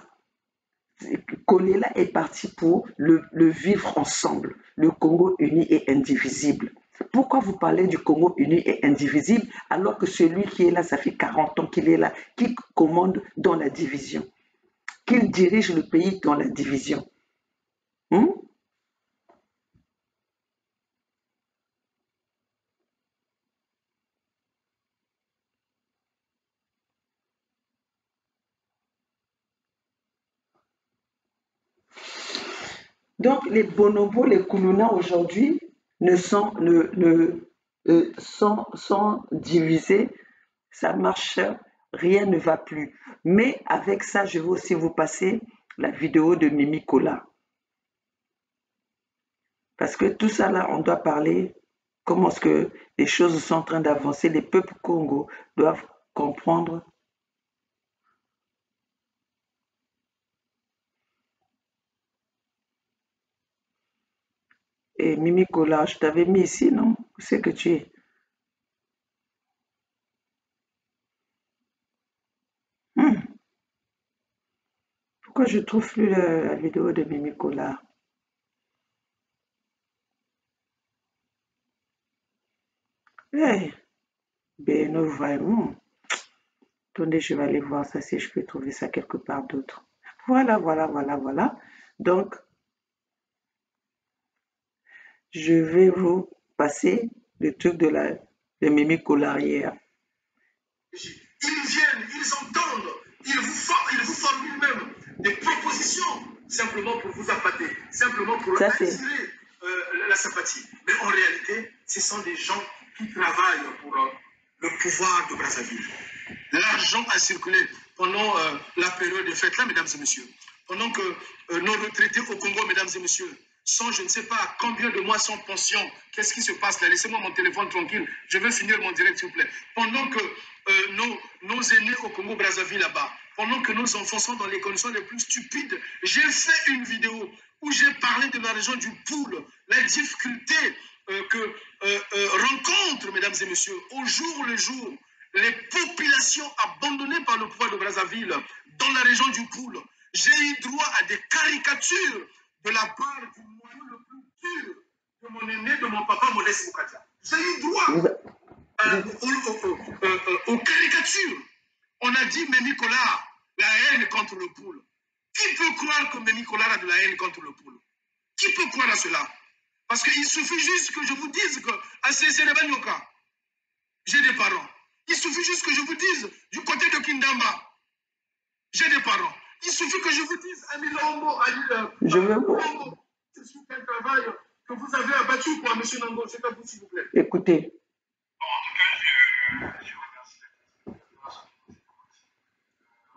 Kolela est parti pour le vivre ensemble, le Congo uni et indivisible. Pourquoi vous parlez du Congo uni et indivisible alors que celui qui est là, ça fait 40 ans qu'il est là, qui commande dans la division, qu'il dirige le pays dans la division? Donc les bonobos, les Kuluna aujourd'hui sont divisés, ça marche, rien ne va plus. Mais avec ça, je vais aussi vous passer la vidéo de Mimi Kola. Parce que tout ça là, on doit parler comment est-ce que les choses sont en train d'avancer. Les peuples Congo doivent comprendre. Et Mimi Kola, je t'avais mis ici, non? Où c'est que tu es? Pourquoi je ne trouve plus la vidéo de Mimi Kola? Hey, ben non, vraiment. Attendez, je vais aller voir ça si je peux trouver ça quelque part d'autre. Voilà. Donc, je vais vous passer le truc de Mimi Kola hier. Ils viennent, ils entendent, ils vous formulent même des propositions simplement pour vous appâter, simplement pour attirer la sympathie. Mais en réalité, ce sont des gens qui travaillent pour le pouvoir de Brazzaville. L'argent a circulé pendant la période de fête là, mesdames et messieurs. Pendant que nos retraités au Congo, mesdames et messieurs, sont, je ne sais pas combien de mois sans pension. Qu'est-ce qui se passe là? Laissez-moi mon téléphone tranquille. Je vais finir mon direct, s'il vous plaît. Pendant que nos aînés au Congo-Brazzaville là-bas pendant que nos enfants sont dans les conditions les plus stupides. J'ai fait une vidéo où j'ai parlé de la région du Poul, la difficulté que rencontrent, mesdames et messieurs, au jour le jour, les populations abandonnées par le pouvoir de Brazzaville dans la région du Poul. J'ai eu droit à des caricatures de la part du moyen le plus dur de mon aîné, de mon papa Modeste Moukatia. J'ai eu droit aux caricatures. On a dit Mémie Collard, la haine contre le Poul. Qui peut croire que Mémie Collard a de la haine contre le Poul? Qui peut croire à cela? Parce qu'il suffit juste que je vous dise que à Seserebanyoka, j'ai des parents. Il suffit juste que je vous dise du côté de Kindamba, j'ai des parents. Il suffit que je vous dise à Milombo, à l'île. Je veux vous. C'est sur quel travail que vous avez abattu pour M. Nango. C'est à vous, s'il vous plaît. Écoutez. En tout cas, je remercie.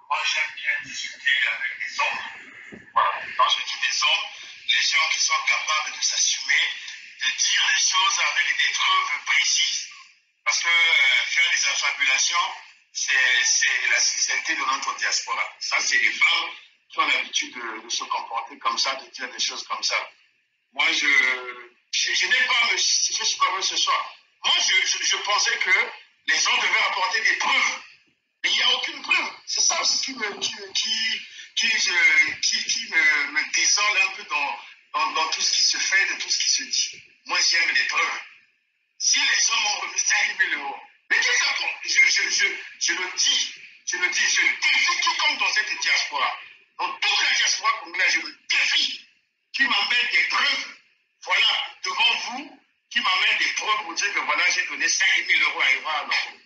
Moi, j'aime bien discuter avec des hommes. Voilà. Quand je dis des hommes, les gens qui sont capables de s'assumer, de dire les choses avec des preuves précises. Parce que faire des affabulations, c'est la spécialité de notre diaspora. Ça, c'est les femmes qui ont l'habitude de se comporter comme ça, de dire des choses comme ça. Moi, je n'ai pas à me justifier ce soir. Moi, je pensais que les gens devaient apporter des preuves. Mais il n'y a aucune preuve. C'est ça aussi qui me désole un peu dans tout ce qui se fait, de tout ce qui se dit. Moi, j'aime les preuves. Si les gens m'ont remis 5 000 €, mais qu'est-ce que ça compte? Je le dis, je défie quiconque dans cette diaspora. Dans toute la diaspora congolaise, je le défie. Qui m'amène des preuves, voilà, devant vous, qui m'amène des preuves pour dire que voilà, j'ai donné 5 000 € à Eva Alongo.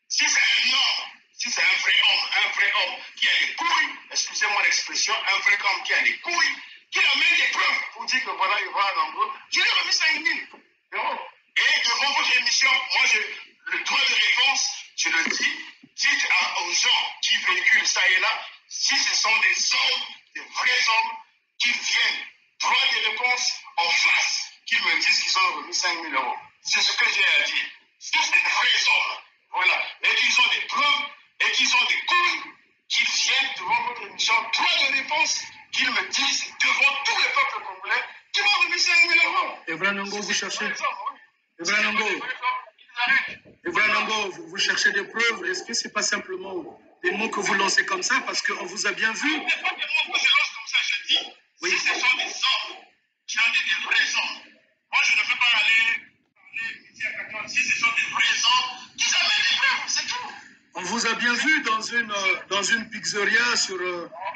Si c'est un homme, si c'est un vrai homme qui a des couilles, excusez-moi l'expression, un vrai homme qui a des couilles, qui amène des preuves pour dire que voilà, Eva Alongo, je lui ai remis 5 000 €. Et devant votre émission, moi, le droit de réponse, je le dis, dites aux gens qui véhiculent ça et là, si ce sont des hommes, des vrais hommes, qu'ils viennent, droit de réponse en face, qu'ils me disent qu'ils ont remis 5 000 €. C'est ce que j'ai à dire. Si c'est des vrais hommes, voilà, et qu'ils ont des preuves, et qu'ils ont des couilles, qu'ils viennent devant votre émission, droit de réponse, qu'ils me disent devant tout le peuple congolais qu'ils m'ont remis 5 000 €. Et voilà, Nango, vous cherchez. Nango, vous cherchez des preuves. Est-ce que ce n'est pas simplement des mots que vous lancez comme ça parce qu'on vous a bien vu? Ce n'est pas des mots que je lance comme ça, je dis. Oui. Si ce sont des hommes qui ont des vrais hommes, moi je ne veux pas aller ici à 14. Si ce sont des vrais hommes, qu'ils amènent des preuves, c'est tout. On vous a bien vu dans une pizzeria sur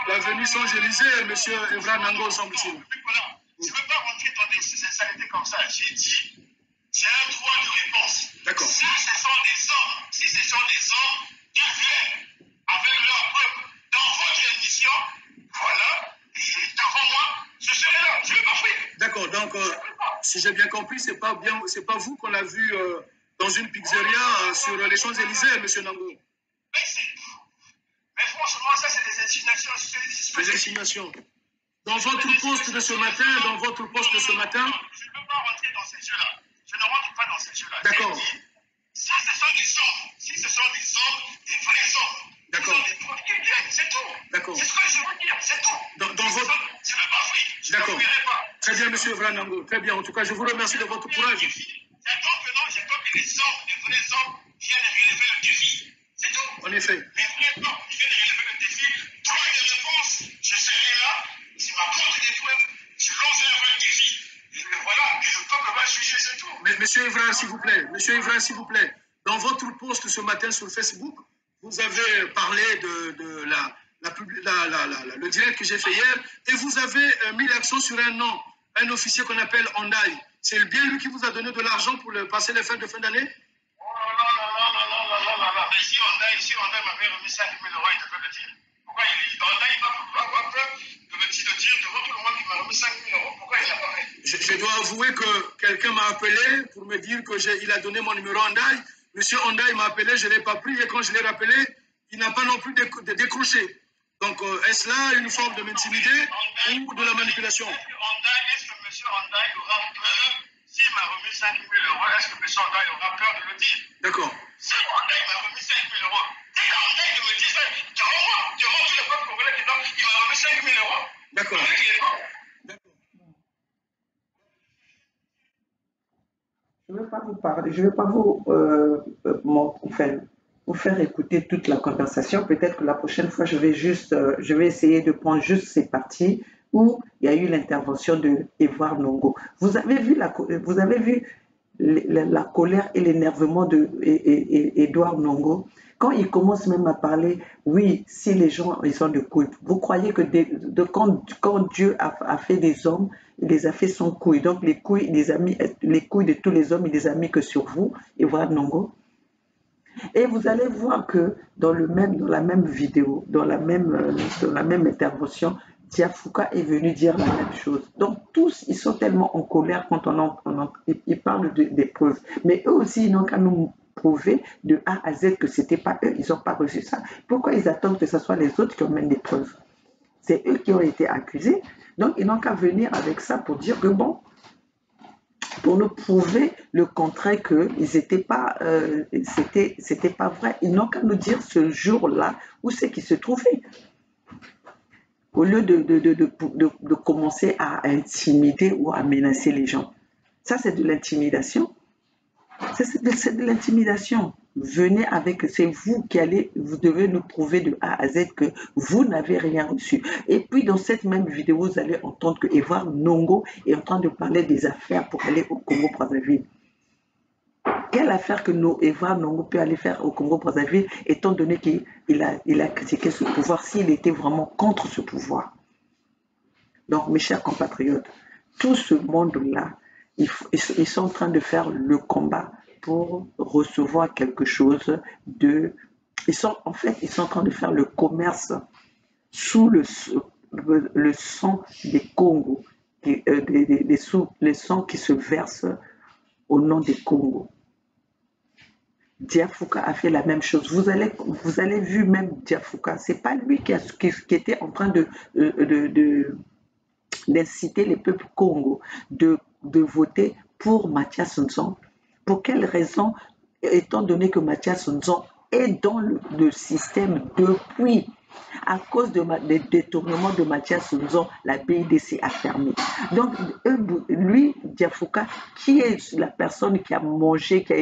l'avenue Saint-Élysée, monsieur Evra Nango, semble-t-il. Voilà. Je ne veux pas rentrer dans des saletés comme ça. J'ai dit. J'ai un droit de réponse. D'accord. Si ce sont des hommes qui viennent avec leurs preuves dans votre émission, voilà, et devant moi, je serai là, je ne vais pas fuir. D'accord, donc si j'ai bien compris, c'est pas vous qu'on a vu dans une pizzeria sur les Champs-Élysées, monsieur Nango. Mais franchement, ça c'est des insinuations. Des insinuations. Dans votre poste de ce matin, je ne veux pas rentrer dans ces jeux-là. Je ne rentre pas dans ces jeux-là. D'accord. Si ce sont des hommes, des vrais hommes, d'accord. Des preuves qui viennent, c'est tout. D'accord. C'est ce que je veux dire, c'est tout. Je ne veux pas fuir. Je ne fuirai pas. Très bien, monsieur Evra Nango. Très bien. En tout cas, je vous remercie de votre courage. J'attends que les hommes, les vrais hommes, viennent relever le défi. C'est tout. En effet. Les vrais hommes viennent relever le défi. Droit de réponse, je serai là. S'ils m'apportent des preuves, je lance un vrai défi. Et voilà, et le peuple va juger, c'est tout. Mais monsieur Evra, s'il vous plaît, dans votre post ce matin sur Facebook, vous avez parlé de le direct que j'ai fait hier, et vous avez mis l'accent sur un nom, un officier qu'on appelle Ondaï. C'est bien lui qui vous a donné de l'argent pour passer les fêtes de fin d'année? Oh non. Mais si Ondaï m'avait remis 5 000 €, il devait le dire. Pourquoi Ondaï va avoir peur de me dire devant tout le monde qu'il m'a remis 5 000 €? Pourquoi il l'a pas fait? Je dois avouer que quelqu'un m'a appelé pour me dire qu'il a donné mon numéro à Ondaï. Monsieur Ondaï m'a appelé, je ne l'ai pas pris, et quand je l'ai rappelé, il n'a pas non plus décroché. Donc, est-ce là une forme de m'intimider ou de la manipulation? Est-ce que monsieur Ondaï aura peur, s'il m'a remis 5 000 €, est-ce que monsieur Ondaï aura peur de le dire? D'accord. Si Ondaï m'a remis 5 000 €, dites à Ondaï de me dire ça devant moi, devant tout 5 000 euros. D'accord. Avec les banques. Je ne vais pas vous parler, je ne vais pas vous faire écouter toute la conversation. Peut-être que la prochaine fois, je vais essayer de prendre juste ces parties où il y a eu l'intervention de Édouard Nongo. Vous avez vu la colère et l'énervement de Édouard Nongo quand il commence même à parler, oui, si les gens ils ont de couilles. Vous croyez que quand Dieu a fait des hommes, il les a fait sans couilles. Donc les couilles, les couilles de tous les hommes, il les a mis que sur vous, Édouard Nongo. Et vous allez voir que dans la même vidéo, dans la même intervention, Diafouka est venu dire la même chose. Donc tous, ils sont tellement en colère quand ils parlent des preuves. Mais eux aussi, ils n'ont qu'à nous prouver de A à Z que ce n'était pas eux, ils n'ont pas reçu ça. Pourquoi ils attendent que ce soit les autres qui emmènent des preuves? C'est eux qui ont été accusés. Donc ils n'ont qu'à venir avec ça pour dire que bon, pour nous prouver le contraire que c'était pas vrai. Ils n'ont qu'à nous dire ce jour-là où c'est qu'ils se trouvaient. Au lieu de commencer à intimider ou à menacer les gens. Ça, c'est de l'intimidation. C'est de l'intimidation. Venez avec, c'est vous qui allez, vous devez nous prouver de A à Z que vous n'avez rien reçu. Et puis dans cette même vidéo, vous allez entendre que Édouard Nongo est en train de parler des affaires pour aller au Congo-Brazzaville. Quelle affaire que Édouard Nongo peut aller faire au Congo-Brazzaville étant donné qu'il a critiqué ce pouvoir s'il était vraiment contre ce pouvoir? Donc mes chers compatriotes, tout ce monde-là, ils sont en train de faire le combat pour recevoir quelque chose de... Ils sont en train de faire le commerce sous le sang des Congos, les sangs qui se versent au nom des Congos. Diafouka a fait la même chose. Vous allez vu même Diafouka, c'est pas lui qui était en train d'inciter les peuples Congo de voter pour Mathias Nzon. Pour quelle raison? Étant donné que Mathias Nzon est dans le système depuis, à cause des détournements de Mathias Nzon, la BIDC a fermé. Donc, lui, Diafouka, qui est la personne qui a mangé, qui a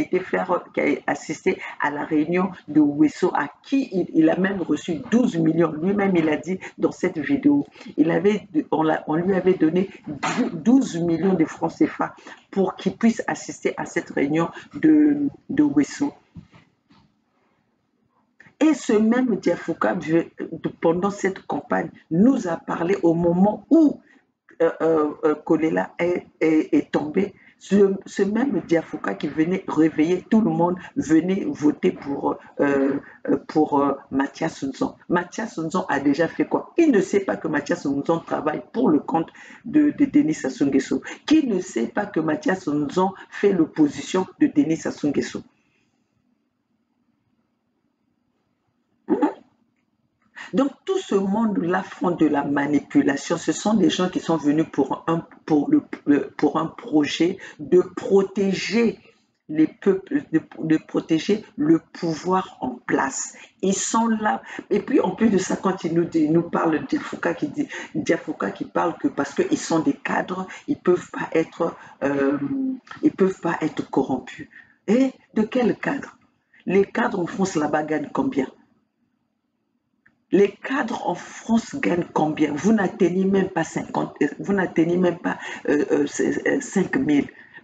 assisté à la réunion de Wesso, à qui il a même reçu 12 millions. Lui-même, il a dit dans cette vidéo, on lui avait donné 12 millions de francs CFA pour qu'il puisse assister à cette réunion de Wesso. Et ce même Diafouka, pendant cette campagne, nous a parlé au moment où Kolela est tombé. Ce même Diafouka qui venait réveiller tout le monde, venait voter pour Mathias Nzon. Mathias Nzon a déjà fait quoi? Il ne sait pas que Mathias Nzon travaille pour le compte de Denis Sassou Nguesso. Qui ne sait pas que Mathias Nzon fait l'opposition de Denis Sassou Nguesso? Donc tout ce monde-là font de la manipulation. Ce sont des gens qui sont venus pour un projet de protéger les peuples, de protéger le pouvoir en place. Ils sont là. Et puis en plus de ça, quand il nous parle de Diafouka qui parle que parce qu'ils sont des cadres, ils peuvent pas être corrompus. Et de quel cadre? Les cadres en France là-bas gagnent combien? Les cadres en France gagnent combien? Vous n'atteignez même pas 5 000.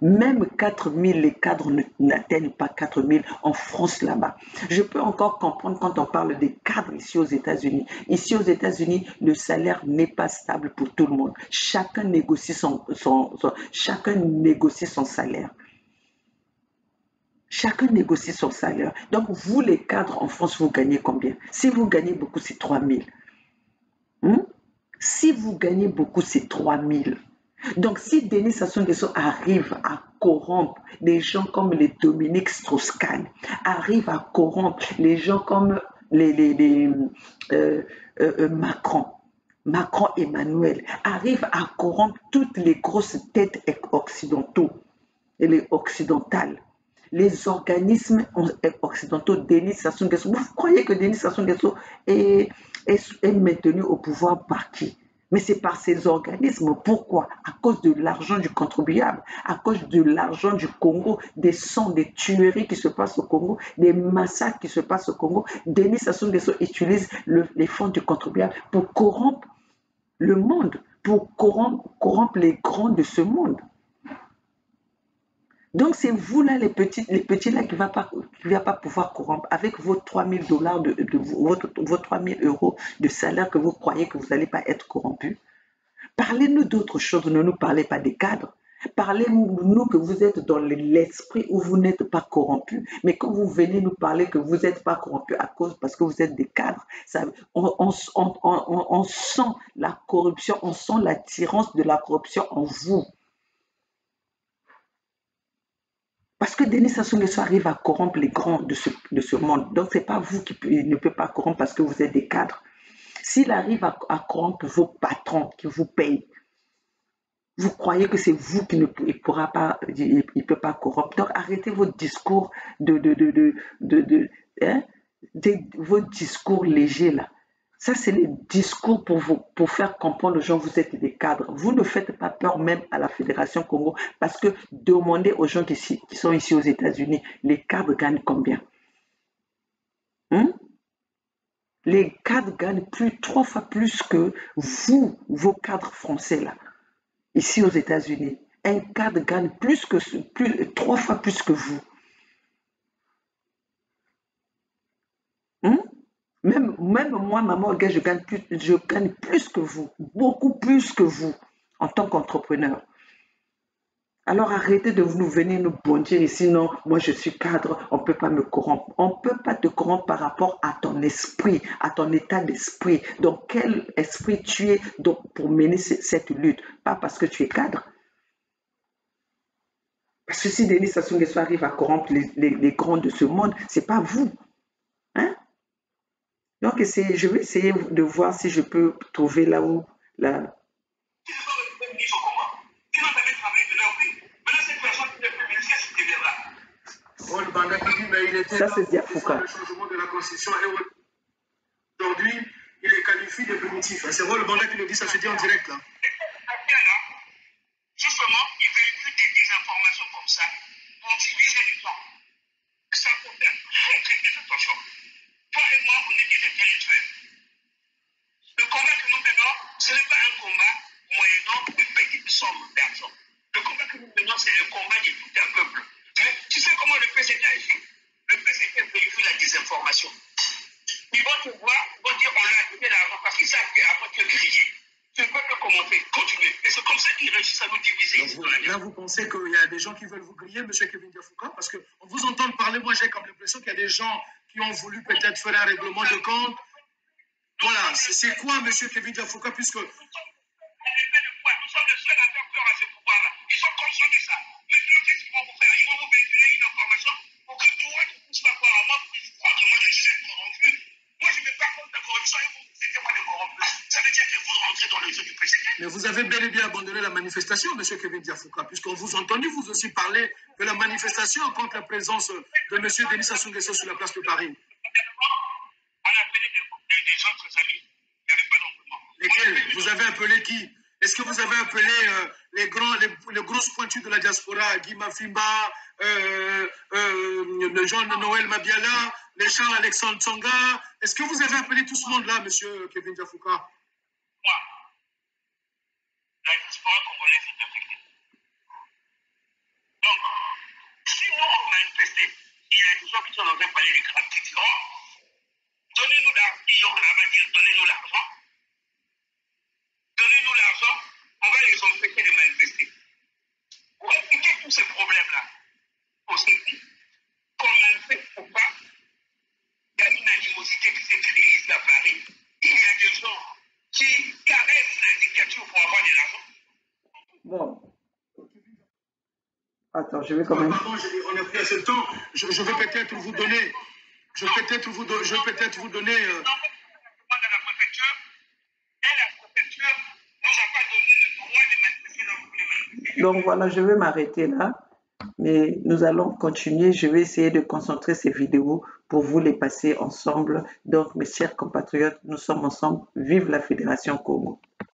Même 4 000, les cadres n'atteignent pas 4 000 en France là-bas. Je peux encore comprendre quand on parle des cadres ici aux États-Unis. Ici aux États-Unis, le salaire n'est pas stable pour tout le monde. Chacun négocie son salaire. Chacun négocie son salaire. Donc, vous, les cadres en France, vous gagnez combien? Si vous gagnez beaucoup, c'est 3 000. Si vous gagnez beaucoup, c'est 3 000. Donc, si Denis Sassou Nguesso arrive à corrompre les gens comme les Dominique Strauss-Kahn, arrive à corrompre les gens comme Macron Emmanuel, arrive à corrompre toutes les grosses têtes occidentales, les organismes occidentaux, Denis Sassou Nguesso. Vous croyez que Denis Sassou Nguesso est est maintenue au pouvoir par qui? Mais c'est par ces organismes. Pourquoi? À cause de l'argent du contribuable, à cause de l'argent du Congo, des sangs, des tueries qui se passent au Congo, des massacres qui se passent au Congo. Denis Sassou Nguesso utilise les fonds du contribuable pour corrompre le monde, pour corrompre les grands de ce monde. Donc c'est vous là, les petits là qui ne va pas pouvoir corrompre avec vos 3 000 $, vos 3 000 € de salaire que vous croyez que vous n'allez pas être corrompu. Parlez-nous d'autre chose, ne nous parlez pas des cadres. Parlez-nous que vous êtes dans l'esprit où vous n'êtes pas corrompu. Mais quand vous venez nous parler que vous n'êtes pas corrompu parce que vous êtes des cadres, on sent la corruption, on sent l'attirance de la corruption en vous. Parce que Denis Sassou Nguesso arrive à corrompre les grands de ce monde. Donc, ce n'est pas vous qui ne peut pas corrompre parce que vous êtes des cadres. S'il arrive à corrompre vos patrons qui vous payent, vous croyez que c'est vous qui ne pourra pas, il peut pas corrompre. Donc, arrêtez votre discours votre discours léger là. Ça, c'est le discours pour faire comprendre aux gens que vous êtes des cadres. Vous ne faites pas peur même à la Fédération Congo parce que demandez aux gens qui sont ici aux États-Unis, les cadres gagnent combien? Les cadres gagnent 3 fois plus que vous, vos cadres français là, ici aux États-Unis. Un cadre gagne 3 fois plus que vous. Même moi, maman, je gagne plus que vous, beaucoup plus que vous en tant qu'entrepreneur. Alors arrêtez de nous venir nous bondir ici, non, moi je suis cadre, on ne peut pas me corrompre. On ne peut pas te corrompre par rapport à ton esprit, à ton état d'esprit. Donc quel esprit tu es pour mener cette lutte? Pas parce que tu es cadre. Parce que si Denis Sassou Nguesso arrive à corrompre les grands de ce monde, ce n'est pas vous. Hein? Donc, je vais essayer de voir si je peux trouver là où... Là. Ça, c'est Diafouka. Le changement de la Constitution et aujourd'hui, il est qualifié de primitif. C'est Rol Banda qui le dit, ça se dit en direct là. Justement, il véhicule des informations comme ça pour diviser les gens. Ça peut faire très très attention. Toi et moi, on est des intellectuels. Le combat que nous menons, ce n'est pas un combat moyennant de petites sommes d'argent. Le combat que nous menons, c'est le combat de tout un peuple. Mais tu sais comment le PCT agit? Le PCT véhicule la désinformation. Ils vont te voir, ils vont dire on lui a donné l'argent parce qu'ils savent qu'après tu es grillé. Tu ne peux pas commenter, continuer. Et c'est comme ça qu'ils réussissent à nous diviser. Là, vous pensez qu'il y a des gens qui veulent vous griller, M. Kevin Diafouka? Parce qu'on vous entend parler, moi j'ai comme l'impression qu'il y a des gens qui ont voulu peut-être faire un règlement de compte. Voilà, c'est quoi, M. Kevin Diafouka, puisque... Nous sommes les seuls à faire peur à ce pouvoir-là. Ils sont conscients de ça. Maintenant, qu'est-ce qu'ils vont vous faire? Ils vont vous véhiculer une information pour que toi, tu ne puisses pas croire à moi, pour que tu crois que moi, je suis corrompu. Moi, je ne mets pas contre la corruption et vous, c'était moi le corrompu. Ça veut dire que vous rentrez dans le jeu du président. Mais vous avez bel et bien abandonné la manifestation, M. Kevin Diafouka, puisqu'on vous a entendu vous aussi parler de la manifestation contre la présence de M. Denis Sassou Nguesso sur la place de Paris. On a appelé des autres amis. Il n'y avait pas d'emploiement. Lesquels? Vous avez appelé qui? Est-ce que vous avez appelé les grosses pointus de la diaspora, Guy Mafimba, le Jean-Noël Mabiala, les Charles-Alexandre Tsonga? Est-ce que vous avez appelé tout ce monde-là, M. Kevin Diafouka? Moi, la diaspora congolaise est affectée. Donc, si nous on manifestait, il y a des gens qui sont dans un palais de grâce qui diront donnez-nous l'argent, on va dire donnez-nous l'argent. Donnez-nous l'argent, on va les empêcher de manifester. Pour expliquer tous ces problèmes-là, on se dit qu'on manifeste ou pas, il y a une animosité qui s'est créée ici à Paris. Il y a des gens qui caressent la dictature pour avoir de l'argent. Bon. Attends, je vais quand même... Pardon, on n'a plus assez de temps. Je vais peut-être vous donner... Je vais peut-être vous donner... Dans la préfecture, et la préfecture nous a pas donné le droit de manifester dans tous les manifestations. Donc voilà, je vais m'arrêter là. Mais nous allons continuer. Je vais essayer de concentrer ces vidéos pour vous les passer ensemble. Donc, mes chers compatriotes, nous sommes ensemble. Vive la Fédération Congo!